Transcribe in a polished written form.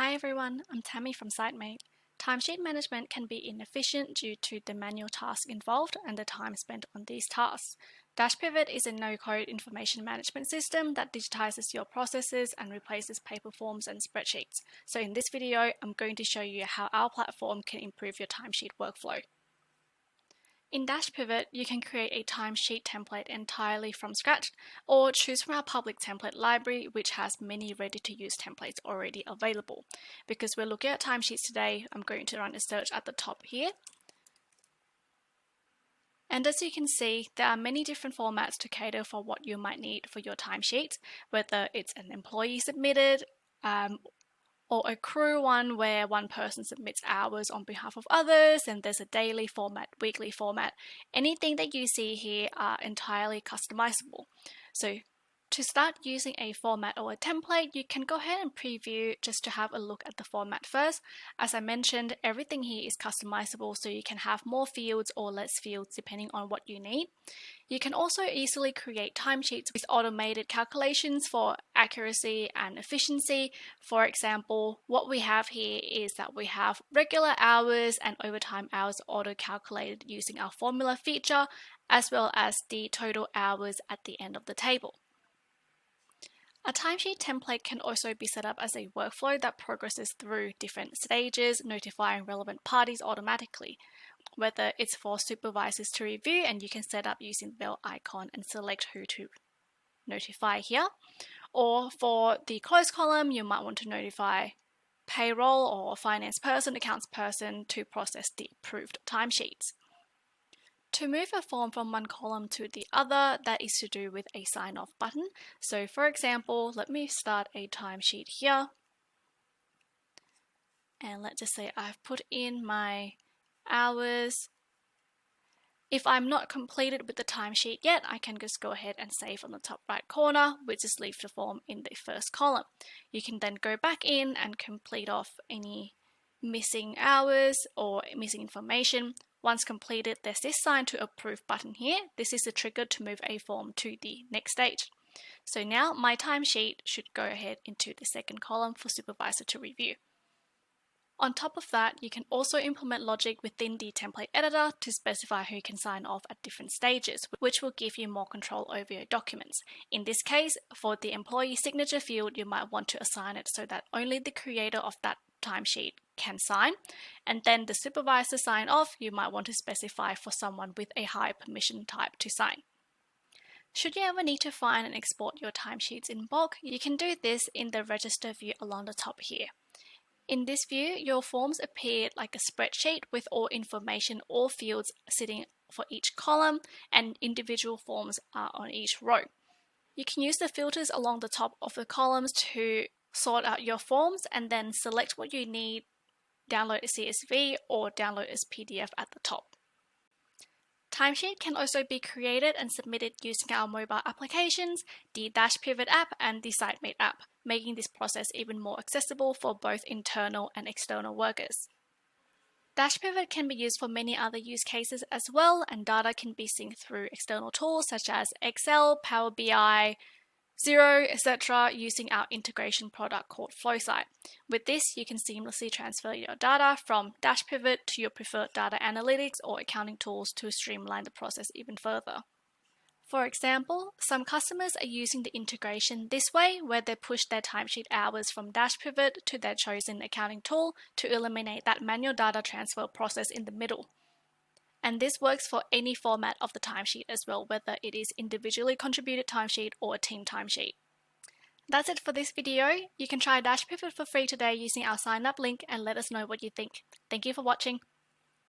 Hi everyone, I'm Tammy from Sitemate. Timesheet management can be inefficient due to the manual tasks involved and the time spent on these tasks. Dashpivot is a no-code information management system that digitizes your processes and replaces paper forms and spreadsheets. So in this video, I'm going to show you how our platform can improve your timesheet workflow. In Dashpivot, you can create a timesheet template entirely from scratch, or choose from our public template library, which has many ready-to-use templates already available. Because we're looking at timesheets today, I'm going to run a search at the top here. And as you can see, there are many different formats to cater for what you might need for your timesheets, whether it's an employee submitted, or a crew one where one person submits hours on behalf of others, and there's a daily format, weekly format. Anything that you see here are entirely customizable. So to start using a format or a template, you can go ahead and preview just to have a look at the format first. As I mentioned, everything here is customizable, so you can have more fields or less fields depending on what you need. You can also easily create timesheets with automated calculations for accuracy and efficiency. For example, what we have here is that we have regular hours and overtime hours auto-calculated using our formula feature, as well as the total hours at the end of the table. A timesheet template can also be set up as a workflow that progresses through different stages, notifying relevant parties automatically. Whether it's for supervisors to review, and you can set up using the bell icon and select who to notify here, or for the close column, you might want to notify payroll or finance person, accounts person to process the approved timesheets. To move a form from one column to the other, that is to do with a sign-off button. So for example, let me start a timesheet here. And let's just say I've put in my hours. If I'm not completed with the timesheet yet, I can just go ahead and save on the top right corner, which is leave the form in the first column. You can then go back in and complete off any missing hours or missing information. Once completed, there's this sign to approve button here. This is the trigger to move a form to the next stage. So now my timesheet should go ahead into the second column for supervisor to review. On top of that, you can also implement logic within the template editor to specify who can sign off at different stages, which will give you more control over your documents. In this case, for the employee signature field, you might want to assign it so that only the creator of that timesheet can sign, and then the supervisor sign off, you might want to specify for someone with a high permission type to sign. Should you ever need to find and export your timesheets in bulk, you can do this in the register view along the top here. In this view, your forms appear like a spreadsheet with all information or fields sitting for each column, and individual forms are on each row. You can use the filters along the top of the columns to sort out your forms and then select what you need, download a CSV or download as PDF at the top. Timesheet can also be created and submitted using our mobile applications, the Dashpivot app and the Sitemate app, making this process even more accessible for both internal and external workers. Dashpivot can be used for many other use cases as well, and data can be synced through external tools such as Excel, Power BI, Xero, etc. using our integration product called Flowsite. With this, you can seamlessly transfer your data from Dashpivot to your preferred data analytics or accounting tools to streamline the process even further. For example, some customers are using the integration this way, where they push their timesheet hours from Dashpivot to their chosen accounting tool to eliminate that manual data transfer process in the middle. And this works for any format of the timesheet as well, whether it is individually contributed timesheet or a team timesheet. That's it for this video. You can try Dashpivot for free today using our sign up link and let us know what you think. Thank you for watching.